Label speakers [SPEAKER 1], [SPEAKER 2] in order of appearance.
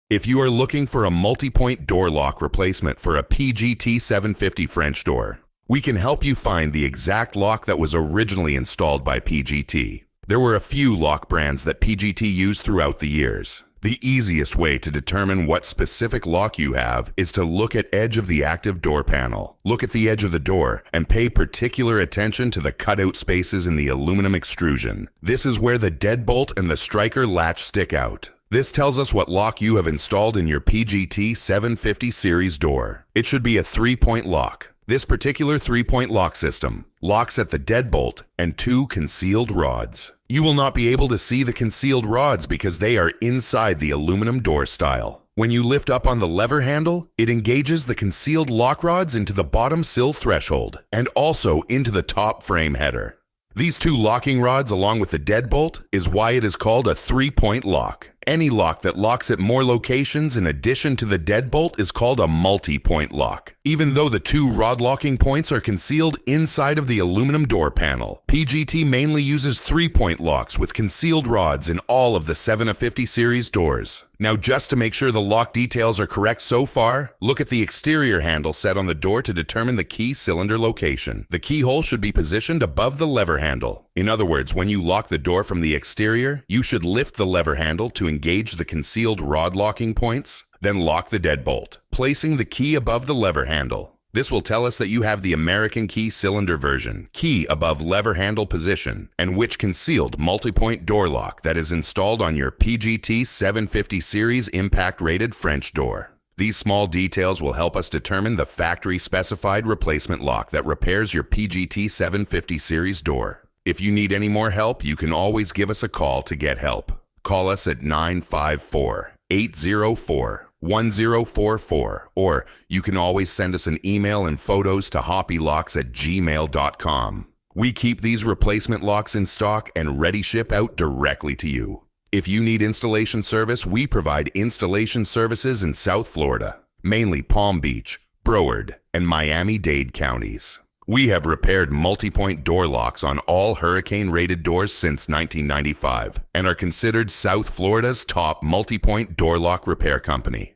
[SPEAKER 1] If you are looking for a multi-point door lock replacement for a PGT 750 French door, we can help you find the exact lock that was originally installed by PGT. There were a few lock brands that PGT used throughout the years. The easiest way to determine what specific lock you have is to look at edge of the active door panel. Look at the edge of the door and pay particular attention to the cutout spaces in the aluminum extrusion. This is where the deadbolt and the striker latch stick out. This tells us what lock you have installed in your PGT 750 series door. It should be a 3-point lock. This particular 3-point lock system locks at the deadbolt and 2 concealed rods. You will not be able to see the concealed rods because they are inside the aluminum door style. When you lift up on the lever handle, it engages the concealed lock rods into the bottom sill threshold and also into the top frame header. These 2 locking rods along with the deadbolt is why it is called a 3-point lock. Any lock that locks at more locations in addition to the deadbolt is called a multi-point lock. Even though the 2 rod locking points are concealed inside of the aluminum door panel, PGT mainly uses 3-point locks with concealed rods in all of the 750 series doors. Now, just to make sure the lock details are correct so far, look at the exterior handle set on the door to determine the key cylinder location. The keyhole should be positioned above the lever handle. In other words, when you lock the door from the exterior, you should lift the lever handle to engage the concealed rod locking points, then lock the deadbolt, placing the key above the lever handle. This will tell us that you have the American key cylinder version, key above lever handle position, and which concealed multi-point door lock that is installed on your PGT 750 series impact rated French door. These small details will help us determine the factory specified replacement lock that repairs your PGT 750 series door. If you need any more help, you can always give us a call to get help. Call us at 954-804-1044, or you can always send us an email and photos to hoppylocks@gmail.com. We keep these replacement locks in stock and ready ship out directly to you. If you need installation service, we provide installation services in South Florida, mainly Palm Beach, Broward, and Miami-Dade counties. We have repaired multi-point door locks on all hurricane-rated doors since 1995 and are considered South Florida's top multi-point door lock repair company.